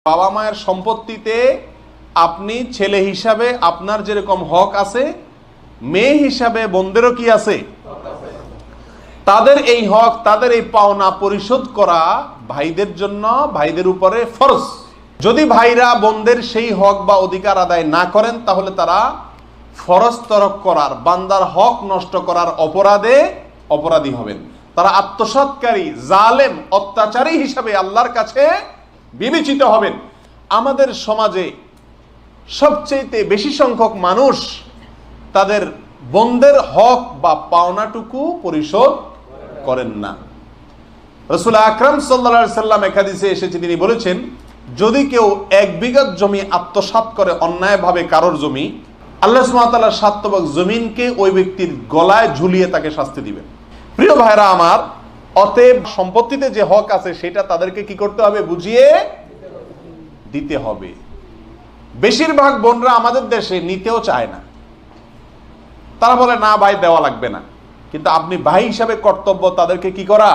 বাবা মায়ের সম্পত্তিতে আপনি ছেলে হিসাবে আপনার যেরকম হক আছে, মেয়ে হিসাবে বোনদেরও কি আছে? তাদের এই হক, তাদের এই পাওনা পরিশোধ করা ভাইদের জন্য, ভাইদের উপরে ফরজ। যদি ভাইরা বোনদের সেই হক বা অধিকার আদায় না করেন, তাহলে তারা ফরজ তরক করার, বান্দার হক নষ্ট করার অপরাধে অপরাধী হবেন। তারা আত্মসৎকারী, জালেম, অত্যাচারী হিসাবে আল্লাহর কাছে বিবেচিত হবেন। আমাদের সমাজে সবচেয়ে বেশি সংখ্যক মানুষ তাদের বোনদের হক বা পাওনাটুকু পরিশোধ করেন না। রাসূল আকরাম সাল্লাল্লাহু আলাইহি সাল্লাম এক হাদিসে এসেছে, তিনি বলেছেন, যদি কেউ 1 বিঘা জমি আত্মসাৎ করে অন্যায়ভাবে কারোর জমি, আল্লাহ সুবহানাহু ওয়া তাআলা 7 তবক জমিনকে ওই ব্যক্তির গলায় ঝুলিয়ে তাকে শাস্তি দিবেন। প্রিয় ভাইরা আমার, অতএব সম্পত্তিতে যে হক আছে সেটা তাদেরকে কি করতে হবে? বুঝিয়ে দিতে হবে। বেশিরভাগ বোনরা আমাদের দেশে নিতেও চায় না। তারা বলে, না ভাই, দেওয়া লাগবে না। কিন্তু আপনি ভাই হিসাবে কর্তব্য তাদেরকে কি করা?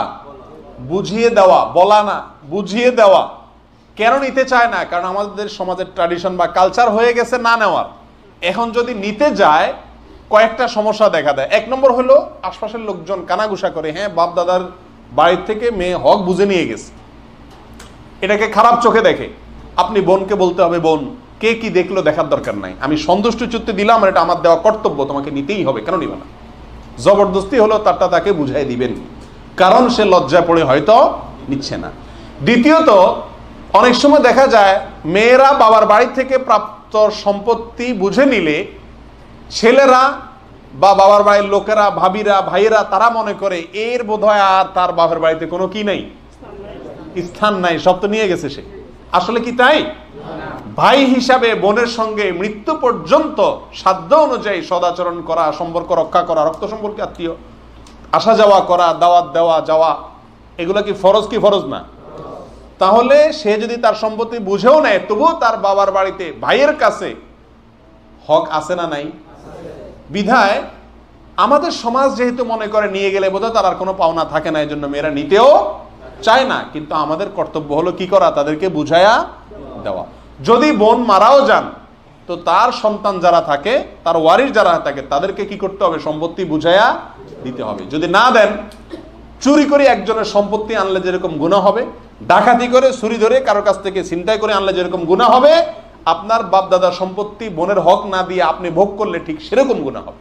বুঝিয়ে দেওয়া। বলা না, বুঝিয়ে দেওয়া। কেন নিতে চায় না? কারণ আমাদের সমাজের ট্র্যাডিশন বা কালচার হয়ে গেছে না নেওয়ার। এখন যদি নিতে যায়, কয়েকটা সমস্যা দেখা দেয়। 1 নম্বর হলো, আশপাশের লোকজন কানাঘুষা করে, হ্যাঁ, বাপ দাদার বাড়ির থেকে মেয়ে হক বুঝে নিয়ে গেছে, এটাকে খারাপ চোখে দেখে। আপনি বোনকে বলতে হবে, বোন, কে কি দেখলো দেখার দরকার নাই, আমি সন্তুষ্ট চিত্তে দিলাম, আর এটা আমার দেওয়া কর্তব্য, তোমাকে নিতেই হবে, কেন নিবে না? জবরদস্তি হলো তারটা তাকে বুঝাই দিবেন, কারণ সে লজ্জায় পড়ে হয়তো নিচ্ছে না। দ্বিতীয়ত, অনেক সময় দেখা যায় মেয়েরা বাবার বাড়ি থেকে প্রাপ্ত সম্পত্তি বুঝে নিলে ছেলেরা বা বাবার বাড়ির লোকেরা, ভাবিরা, ভাইয়েরা, তারা মনে করে এর বোধহয় আর তার বাবার বাড়িতে কোনো কি নাই, স্থান নাই, সব তো নিয়ে গেছে সে। আসলে কি তাই? ভাই হিসাবে বোনের সঙ্গে মৃত্যু পর্যন্ত সাধ্য অনুযায়ী সদাচরণ করা, সম্পর্ক রক্ষা করা, রক্ত সম্পর্কে আত্মীয় আসা যাওয়া করা, দাওয়াত দেওয়া যাওয়া, এগুলো কি ফরজ কি ফরজ না? তাহলে সে যদি তার সম্পত্তি বুঝেও নেয়, তবুও তার বাবার বাড়িতে ভাইয়ের কাছে হক আছে না নাই? বিধায় আমাদের সমাজ যেহেতু মনে করে নিয়ে গেলে বোধহয় তার আর কোনো পাওনা থাকে না, এই জন্য মেয়েরা নিতেও চায় না। কিন্তু আমাদের কর্তব্য হলো কি করা? তাদেরকে বুঝায়া দেওয়া। যদি বোন মারাও যান, তো তার সন্তান যারা থাকে, তার ওয়ারিস যারা থাকে, তাদেরকে কি করতে হবে? সম্পত্তি বুঝায়া দিতে হবে। যদি না দেন, চুরি করে একজনের সম্পত্তি আনলে যেরকম গুনাহ হবে, ডাকাতি করে, চুরি ধরে কারোর কাছ থেকে ছিনতাই করে আনলে যেরকম গুনাহ হবে, আপনার বাপ দাদার সম্পত্তি বোনের হক না দিয়ে আপনি ভোগ করলে ঠিক সেরকম গুনাহ হবে।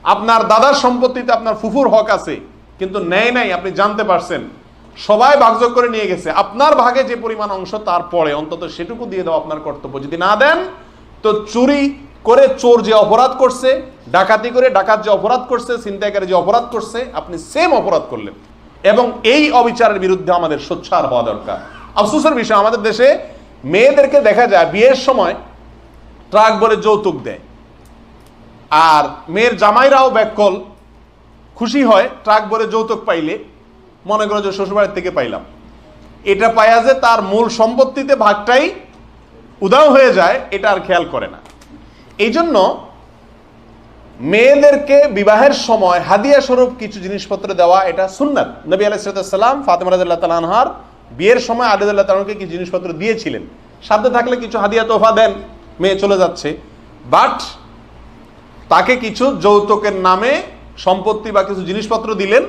আপনার দাদার সম্পত্তিতে আপনার ফুফুর হক আছে, কিন্তু নেয় নাই, আপনি জানতে পারছেন, সবাই ভাগযোগ করে নিয়ে গেছে, আপনার ভাগে যে পরিমাণ অংশ তার পরে অন্তত সেটুকু দিয়ে দেওয়া আপনার কর্তব্য। যদি না দেন, তো চুরি করে চোর যে অপরাধ করছে, ডাকাতি করে ডাকাত যে অপরাধ করছে, ছিনতাইকারী যে অপরাধ করছে, আপনি সেম অপরাধ করলেন। এবং এই অবিচারের বিরুদ্ধে আমাদের সোচ্চার হওয়া দরকার। আফসোসের বিষয়, আমাদের দেশে মেয়েদেরকে দেখা যায় বিয়ের সময় ট্রাক ভরে যৌতুক দেয়, আর মেয়ের জামাইরাও ব্যাককল খুশি হয় ট্রাক ভরে যৌতুক পাইলে, মনে করো যে শ্বশুরবাড়ির থেকে পাইলাম। এটা পায়া যে তার মূল সম্পত্তিতে ভাগটাই উধাও হয়ে যায়, এটা আর খেয়াল করে না। এই জন্য মেয়েদেরকে বিবাহের সময় হাদিয়া স্বরূপ কিছু জিনিসপত্র দেওয়া, এটা সুন্নাত। নবী আলাইহিস সালাম ফাতেমা রাদিয়াল্লাহু তাআলা আনহার বিয়ের সময় আলী রাদিয়াল্লাহু তাআলা আনহুকে কিছু জিনিসপত্র দিয়েছিলেন। সাথে থাকলে কিছু হাদিয়া তোফা দেন, মেয়ে চলে যাচ্ছে, বাট তাকে কিছু যৌতুকের নামে সম্পত্তি বা কিছু জিনিসপত্র দিলেন,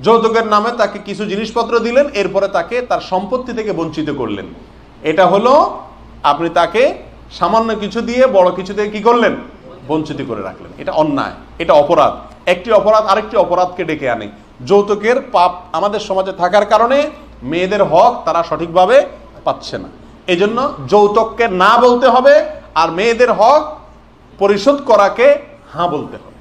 যৌতুকের নামে তাকে কিছু জিনিসপত্র দিলেন, এরপরে তাকে তার সম্পত্তি থেকে বঞ্চিত করলেন। এটা হলো আপনি তাকে সামান্য কিছু দিয়ে বড় কিছু থেকে কি করলেন? বঞ্চিত করে রাখলেন। এটা অন্যায়, এটা অপরাধ। একটি অপরাধ আরেকটি অপরাধকে ডেকে আনে। যৌতুকের পাপ আমাদের সমাজে থাকার কারণে মেয়েদের হক তারা সঠিকভাবে পাচ্ছে না। এই জন্য যৌতুককে না বলতে হবে, আর মেয়েদের হক পরিশোধ করাকে হ্যাঁ বলতে হবে।